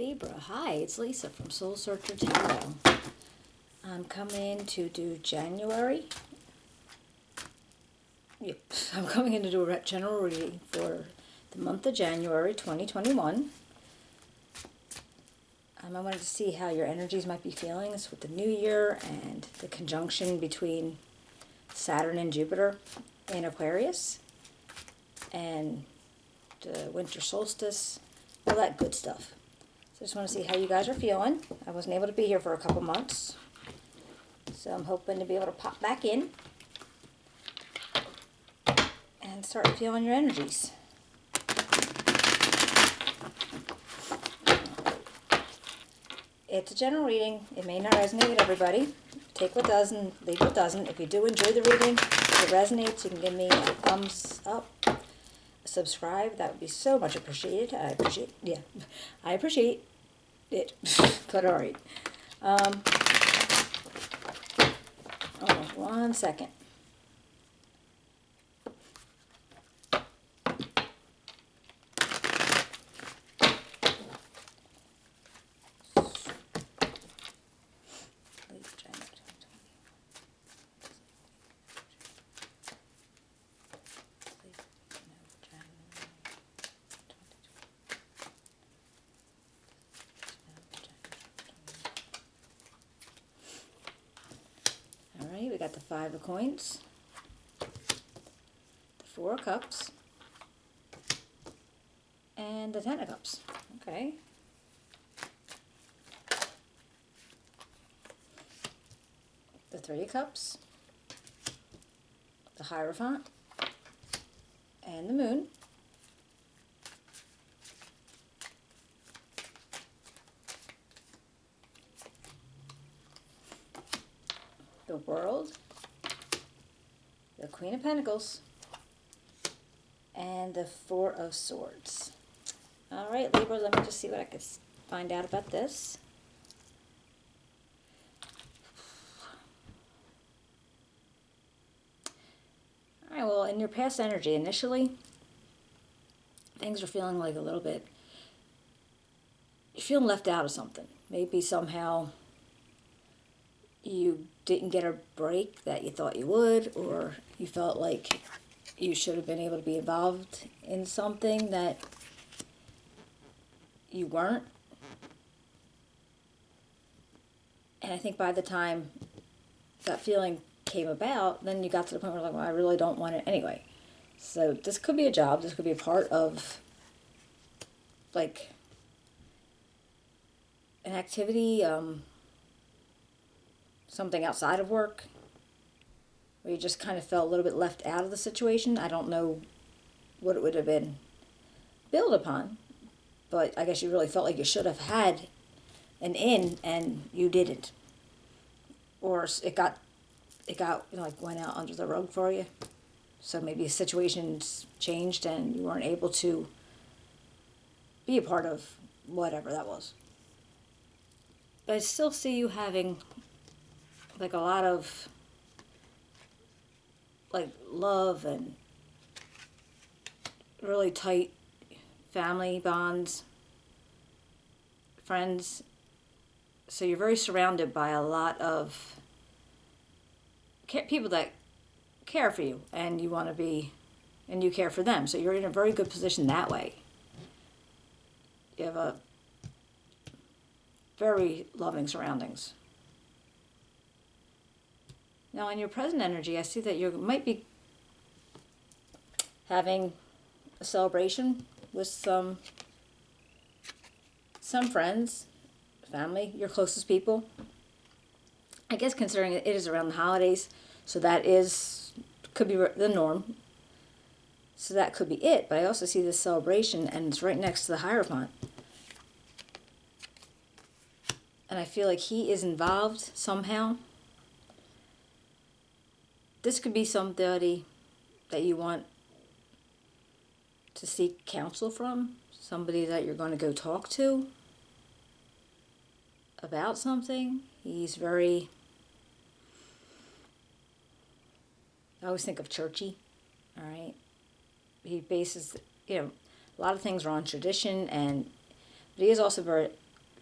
Libra, hi, it's Lisa from Soul Searcher Tarot. I'm coming in to do January. Yep, I'm coming in to do a general reading for the month of January 2021. I wanted to see how your energies might be feeling with the new year and the conjunction between Saturn and Jupiter in Aquarius and the winter solstice, all that good stuff. So I just want to see how you guys are feeling. I wasn't able to be here for a couple months, so I'm hoping to be able to pop back in and start feeling your energies. It's a general reading. It may not resonate with everybody. Take what does and leave what doesn't. If you do enjoy the reading, if it resonates, you can give me a thumbs up, subscribe. That would be so much appreciated. I appreciate it. But all right. Hold on 1 second. We got the 5 of coins, the 4 of cups, and the 10 of cups. Okay. The 3 of cups, the Hierophant, and the Moon. The World, the Queen of Pentacles, and the 4 of Swords. All right, Libra, let me just see what I can find out about this. All right, well, in your past energy, initially, things are feeling like a little bit, you're feeling left out of something. Maybe somehow you didn't get a break that you thought you would, or you felt like you should have been able to be involved in something that you weren't. And I think by the time that feeling came about, then you got to the point where like, well, I really don't want it anyway. So this could be a job, this could be a part of like an activity, something outside of work, where you just kind of felt a little bit left out of the situation. I don't know what it would have been built upon, but I guess you really felt like you should have had an in and you didn't. Or it got like went out under the rug for you. So maybe situations changed and you weren't able to be a part of whatever that was. But I still see you having like a lot of like love and really tight family bonds, friends. So you're very surrounded by a lot of people that care for you, and you want to be, and you care for them. So you're in a very good position that way. You have a very loving surroundings. Now, in your present energy, I see that you might be having a celebration with some friends, family, your closest people. I guess considering it is around the holidays, so that could be the norm. So that could be it. But I also see this celebration, and it's right next to the Hierophant. And I feel like he is involved somehow. This could be somebody that you want to seek counsel from, somebody that you're going to go talk to about something. He's very, I always think of churchy, all right? He bases, a lot of things are on tradition, but he is also very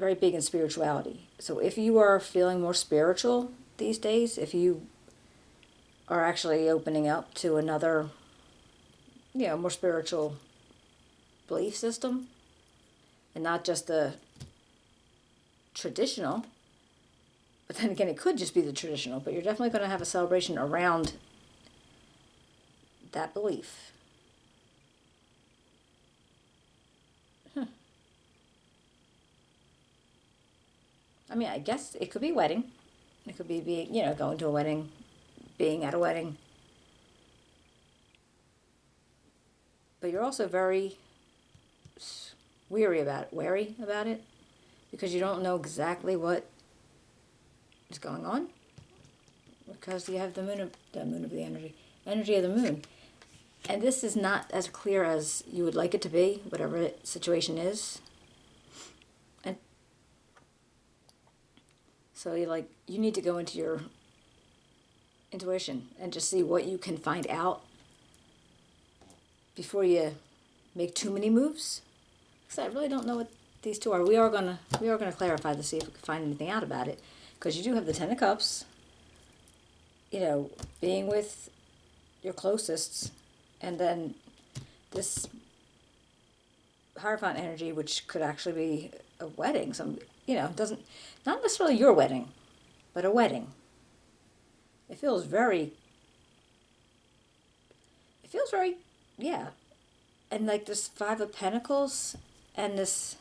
very big in spirituality. So if you are feeling more spiritual these days, if you are actually opening up to another, more spiritual belief system, and not just the traditional, but then again, it could just be the traditional, but you're definitely going to have a celebration around that belief. I mean, I guess it could be wedding. It could be being, going to a wedding, being at a wedding. But you're also very wary about it, because you don't know exactly what is going on, because you have the moon of the energy of the moon. And this is not as clear as you would like it to be, whatever the situation is. And so you need to go into your intuition and just see what you can find out before you make too many moves. Because I really don't know what these two are. We are gonna clarify to see if we can find anything out about it. Because you do have the Ten of Cups, being with your closest, and then this Hierophant energy, which could actually be a wedding. Doesn't, not necessarily your wedding, but a wedding. It feels very, yeah. And like this Five of Pentacles and this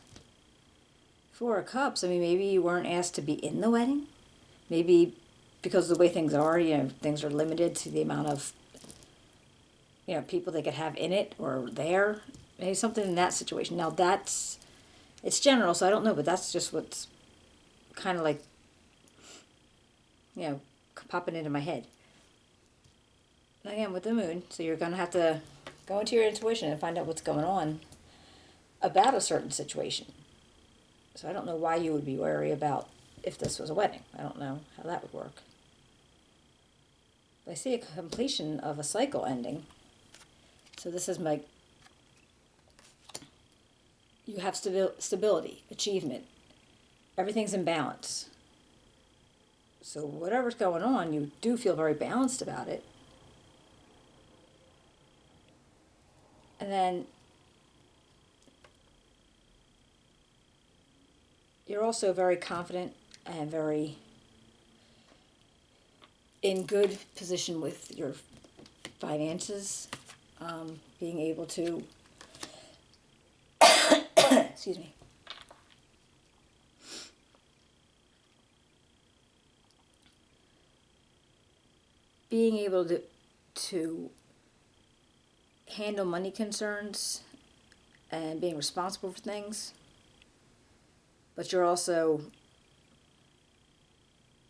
Four of Cups, I mean, maybe you weren't asked to be in the wedding. Maybe because of the way things are, things are limited to the amount of, people they could have in it or there. Maybe something in that situation. Now it's general, so I don't know, but that's just what's kind of like, popping into my head. And again, with the moon, so you're going to have to go into your intuition and find out what's going on about a certain situation. So I don't know why you would be wary about if this was a wedding. I don't know how that would work. But I see a completion of a cycle ending. So this is you have stability, achievement. Everything's in balance. So whatever's going on, you do feel very balanced about it. And then you're also very confident and very in good position with your finances, being able to, excuse me, being able to handle money concerns and being responsible for things, but you're also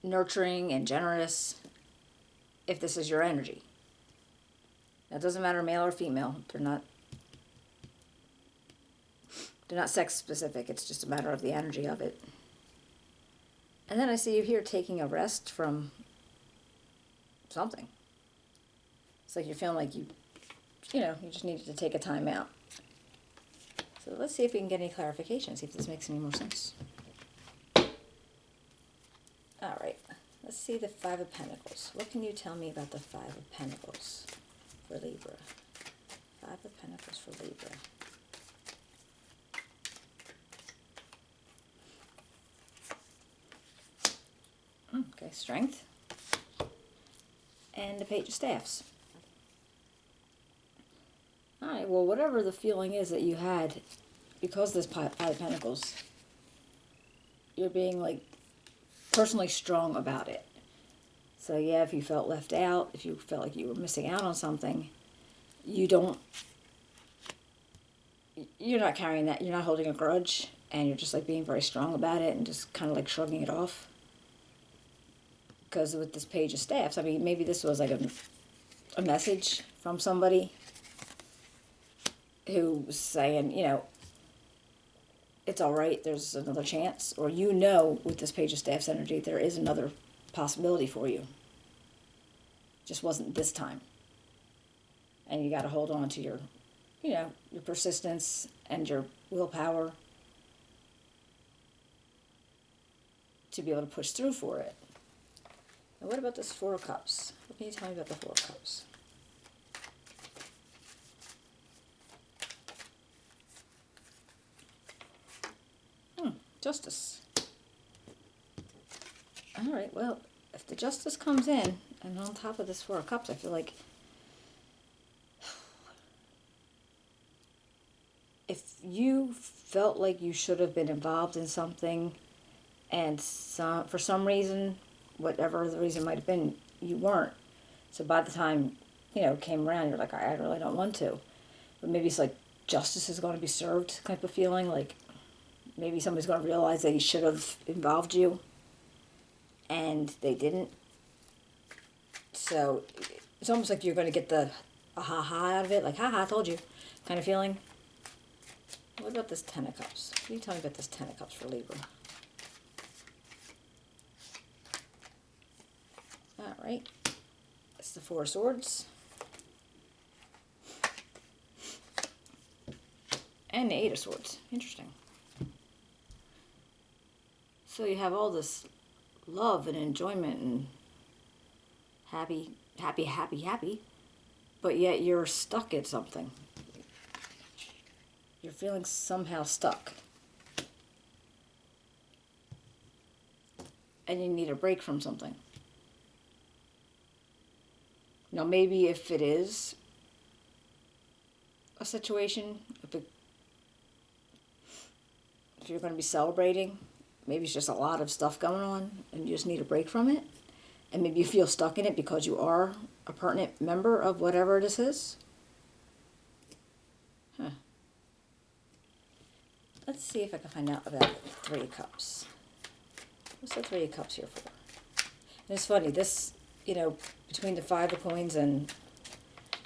nurturing and generous if this is your energy. Now, it doesn't matter male or female. They're not sex specific. It's just a matter of the energy of it. And then I see you here taking a rest from something. It's like you're feeling like you just needed to take a time out. So let's see if we can get any clarification, see if this makes any more sense. All right, let's see the Five of Pentacles. What can you tell me about the Five of Pentacles for Libra? Five of Pentacles for Libra. Okay, Strength. And the Page of Staffs. Alright, well, whatever the feeling is that you had, because this Five of Pentacles, you're being personally strong about it. So yeah, if you felt left out, if you felt like you were missing out on something, you're not carrying that, you're not holding a grudge, and you're just being very strong about it and just kind of shrugging it off. Because with this Page of Staffs, I mean, maybe this was a message from somebody who was saying, it's all right, there's another chance. Or with this Page of Staffs energy, there is another possibility for you. Just wasn't this time. And you got to hold on to your persistence and your willpower. to be able to push through for it. Now what about this Four of Cups? What can you tell me about the Four of Cups? Justice. All right, well, if the Justice comes in, and on top of this Four of Cups, I feel like if you felt like you should have been involved in something, and for some reason, whatever the reason might have been, you weren't. So by the time, it came around, you're like, I really don't want to. But maybe it's like justice is going to be served type of feeling, like maybe somebody's going to realize that he should have involved you, and they didn't. So it's almost like you're going to get the ha out of it, like, ha, I told you, kind of feeling. What about this Ten of Cups? What can you tell me about this Ten of Cups for Libra? All right. It's the Four of Swords. And the Eight of Swords. Interesting. So you have all this love and enjoyment and happy, but yet you're stuck at something. You're feeling somehow stuck. And you need a break from something. Now, maybe if it is a situation, if you're going to be celebrating, maybe it's just a lot of stuff going on and you just need a break from it. And maybe you feel stuck in it because you are a pertinent member of whatever this is. Let's see if I can find out about the Three of Cups. What's the Three of Cups here for? And it's funny, this, between the Five of Coins and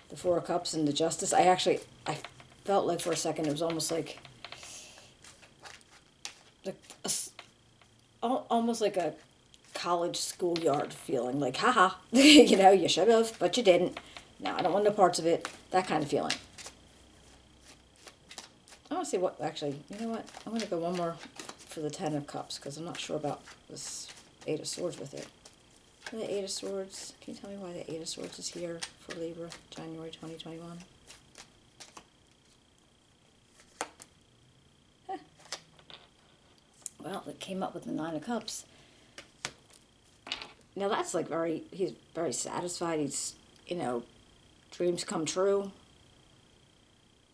the Four of Cups and the Justice, I felt like for a second it was almost like almost like a college schoolyard feeling, like, haha, you should have, but you didn't. No, I don't want no parts of it. That kind of feeling. I want to see what, actually, you know what? I'm going to go one more for the Ten of Cups, because I'm not sure about this Eight of Swords with it. The Eight of Swords, can you tell me why the Eight of Swords is here for Libra, January 2021? Well, it came up with the Nine of Cups. Now that's like he's very satisfied. He's, dreams come true.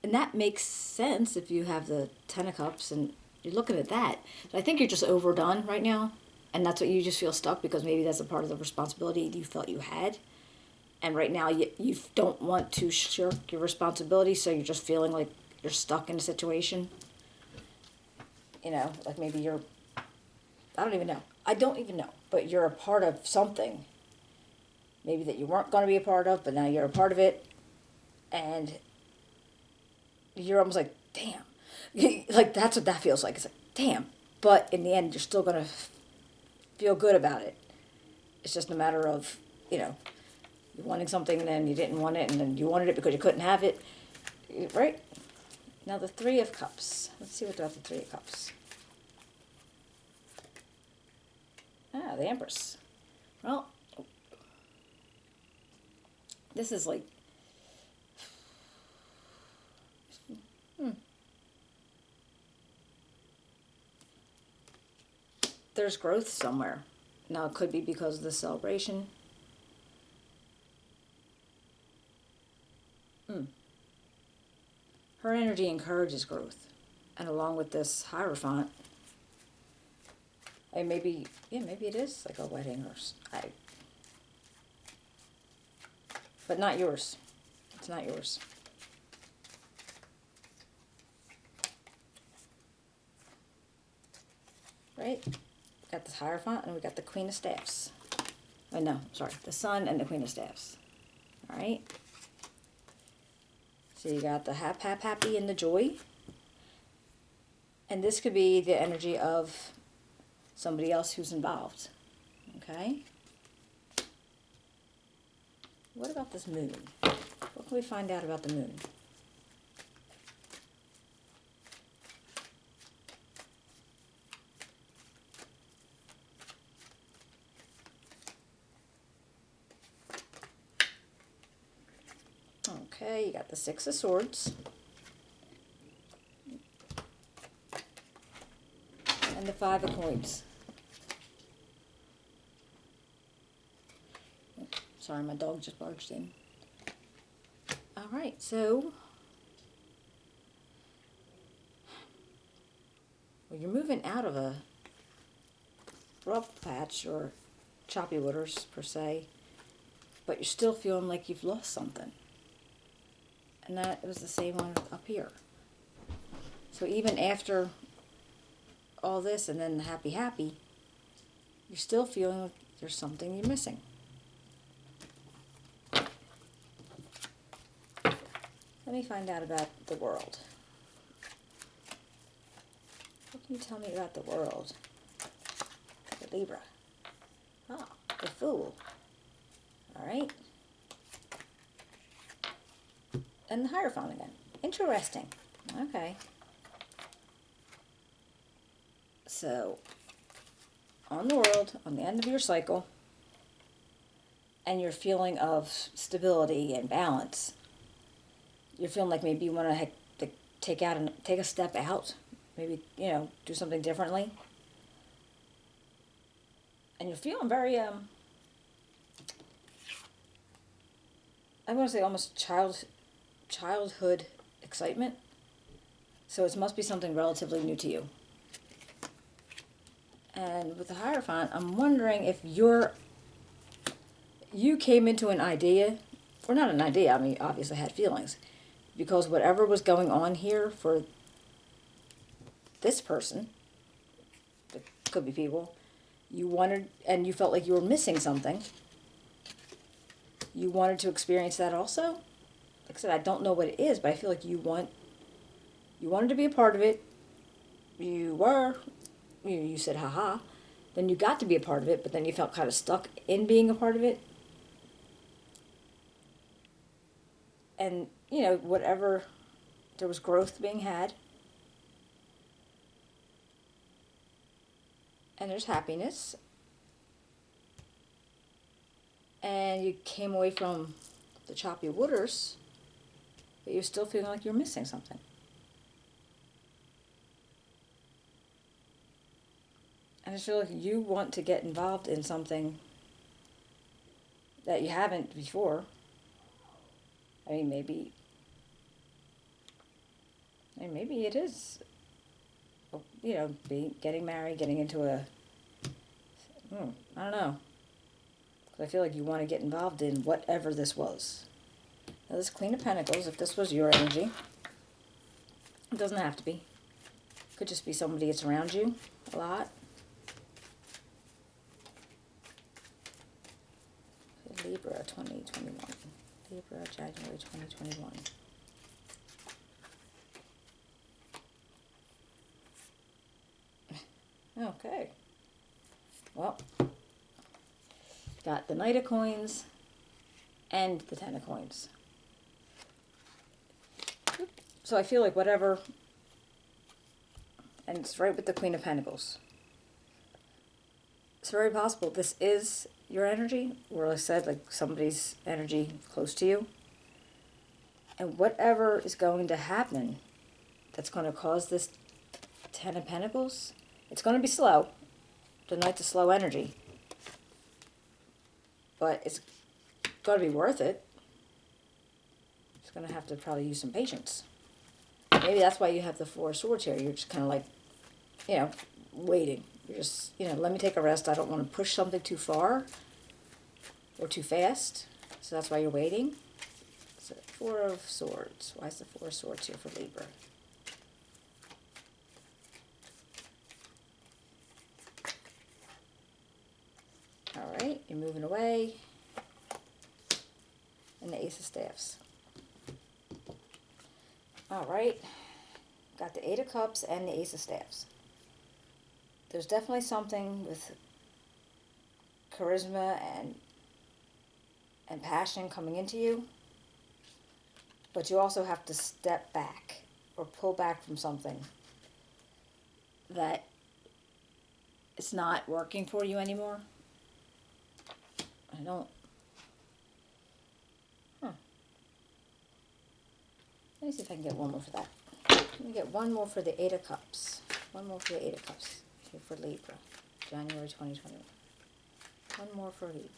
And that makes sense if you have the Ten of Cups and you're looking at that. But I think you're just overdone right now. And that's what you just feel stuck because maybe that's a part of the responsibility you felt you had. And right now you don't want to shirk your responsibility, so you're just feeling like you're stuck in a situation. Like maybe I don't even know, but you're a part of something. Maybe that you weren't going to be a part of, but now you're a part of it. And you're almost like, damn. Like, that's what that feels like. It's like, damn. But in the end, you're still going to feel good about it. It's just a matter of, you wanting something and then you didn't want it, and then you wanted it because you couldn't have it. Right? Now, the Three of Cups. Let's see what about the Three of Cups. The Empress. Well, this is like, there's growth somewhere. Now, it could be because of the celebration. Her energy encourages growth. And along with this Hierophant, and maybe it is like a wedding but not yours. It's not yours. Right? Got the Hierophant and we got the Queen of Staffs. Oh, no, sorry. The Sun and the Queen of Staffs. All right? So you got the happy and the joy. And this could be the energy of somebody else who's involved. Okay? What about this moon? What can we find out about the moon? Okay, you got the Six of Swords. And the Five of Coins. Sorry, my dog just barged in. Alright, so well, you're moving out of a rough patch or choppy waters per se, but you're still feeling like you've lost something. And that was the same one up here. So even after all this and then the happy, you're still feeling like there's something you're missing. Let me find out about the world. What can you tell me about the world? The Libra. Oh, the Fool. Alright. And the Hierophant again. Interesting. Okay. So, on the world, on the end of your cycle, and your feeling of stability and balance, you're feeling like maybe you want to take a step out, maybe, do something differently. And you're feeling very, I want to say almost childhood excitement. So it must be something relatively new to you. And with the Hierophant, I'm wondering if you came into an idea, or not an idea, I mean, obviously had feelings, because whatever was going on here for this person, it could be people, you wanted, and you felt like you were missing something. You wanted to experience that also. Like I said, I don't know what it is, but I feel like you wanted to be a part of it. You said haha. Then you got to be a part of it, but then you felt kind of stuck in being a part of it. And, whatever, there was growth being had. And there's happiness. And you came away from the choppy waters, but you're still feeling like you're missing something. And I feel like you want to get involved in something that you haven't before. I mean, maybe it is, getting married, getting into I don't know. Because I feel like you want to get involved in whatever this was. Now, this Queen of Pentacles, if this was your energy, it doesn't have to be. It could just be somebody that's around you a lot. Libra 2021. Libra January 2021. Okay. Well, got the Knight of Coins and the Ten of Coins. So I feel like whatever, and it's right with the Queen of Pentacles. It's very possible this is your energy, or like I said, like somebody's energy close to you. And whatever is going to happen that's going to cause this Ten of Pentacles, it's going to be slow. The Knight's a slow energy. But it's going to be worth it. It's going to have to probably use some patience. Maybe that's why you have the Four of Swords here. You're just kind of like, waiting. You're just, let me take a rest. I don't want to push something too far or too fast. So that's why you're waiting. So Four of Swords. Why is the Four of Swords here for Libra? Alright, you're moving away. And the Ace of Staffs. Alright, got the Eight of Cups and the Ace of Staffs. There's definitely something with charisma and passion coming into you. But you also have to step back or pull back from something that it's not working for you anymore. me see if I can get one more for that. Let me get one more for the Eight of Cups. One more for the Eight of Cups here for Libra, January 2021. One more for Libra.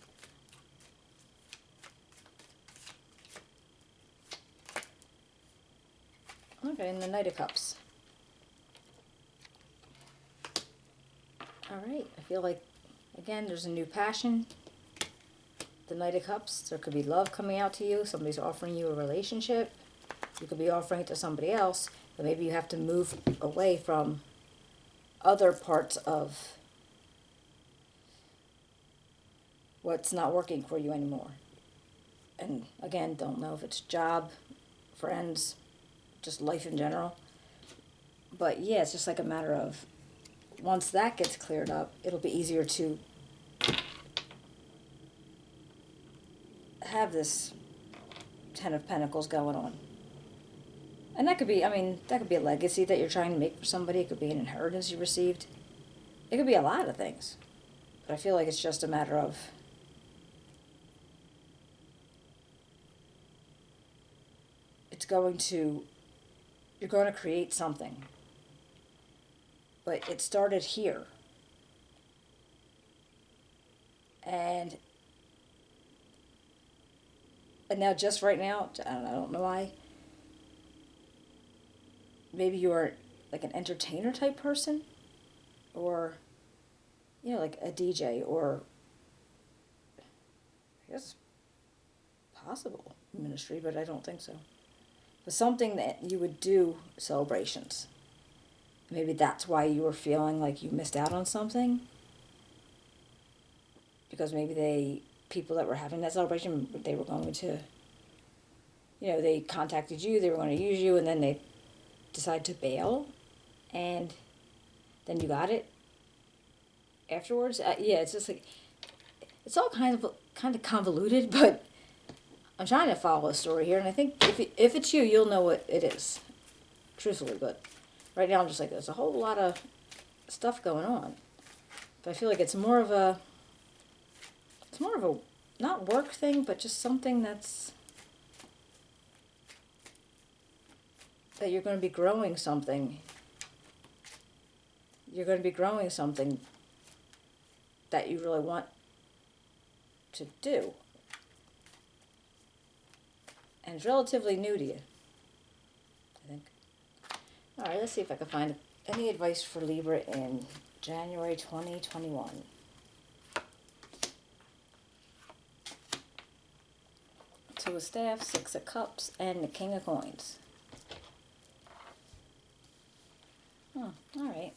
Okay, and the Knight of Cups. All right, I feel like, again, there's a new passion. The Knight of Cups, there could be love coming out to you. Somebody's offering you a relationship. You could be offering it to somebody else, but maybe you have to move away from other parts of what's not working for you anymore. And again, don't know if it's job, friends, just life in general. But yeah, it's just like a matter of, once that gets cleared up, it'll be easier to have this Ten of Pentacles going on. And that could be, that could be a legacy that you're trying to make for somebody. It could be an inheritance you received. It could be a lot of things. But I feel like it's just a matter of you're going to create something. But it started here. And now, just right now, I don't know why, maybe you're like an entertainer type person, or, like a DJ, or, I guess, possible ministry, but I don't think so. But something that you would do celebrations. Maybe that's why you were feeling like you missed out on something. Because maybe people that were having that celebration, they were going to, they contacted you, they were going to use you, and then they decide to bail, and then you got it afterwards. Yeah, it's just like, it's all kind of convoluted, but I'm trying to follow a story here, and I think if it's you, you'll know what it is, truthfully. But right now, I'm just like, there's a whole lot of stuff going on, but I feel like it's more of a not work thing, but just something that you're going to be growing something. You're going to be growing something that you really want to do. And it's relatively new to you, I think. All right, let's see if I can find any advice for Libra in January 2021. Two of Staffs, Six of Cups, and the King of Coins. All right.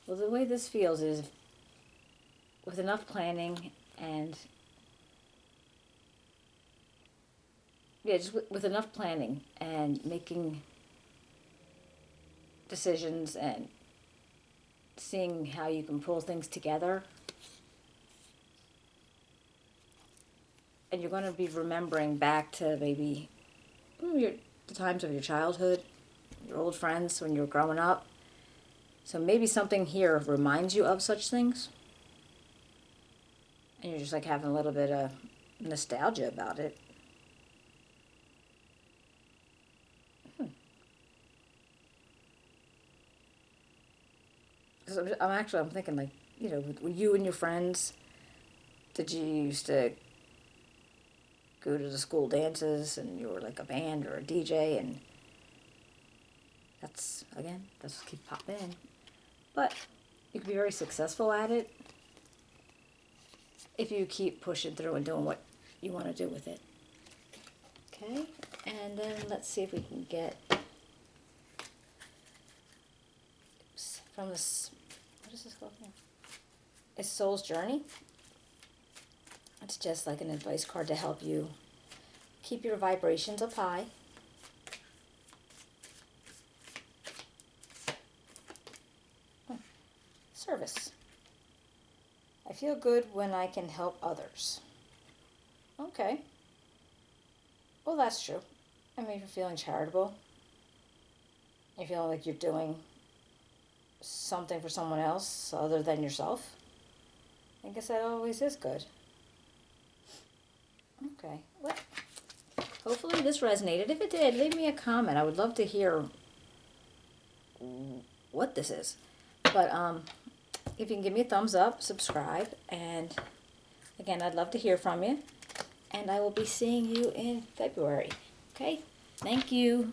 Well, the way this feels is with enough planning and just with enough planning and making decisions and seeing how you can pull things together, and you're going to be remembering back to maybe the times of your childhood, your old friends when you were growing up. So maybe something here reminds you of such things, and you're just like having a little bit of nostalgia about it. Because I'm thinking, like, with you and your friends, did you used to go to the school dances and you were like a band or a DJ, and that's what keeps popping in. But you can be very successful at it if you keep pushing through and doing what you want to do with it. Okay, and then let's see if we can get from this, what is this called here? It's Soul's Journey. It's just like an advice card to help you keep your vibrations up high. Service. I feel good when I can help others. Okay. Well, that's true. I mean, if you're feeling charitable, you feel like you're doing something for someone else other than yourself, I guess that always is good. Okay. hopefully this resonated. If it did, leave me a comment. I would love to hear what this is. But if you can give me a thumbs up, subscribe, and again, I'd love to hear from you. And I will be seeing you in February. Okay? Thank you.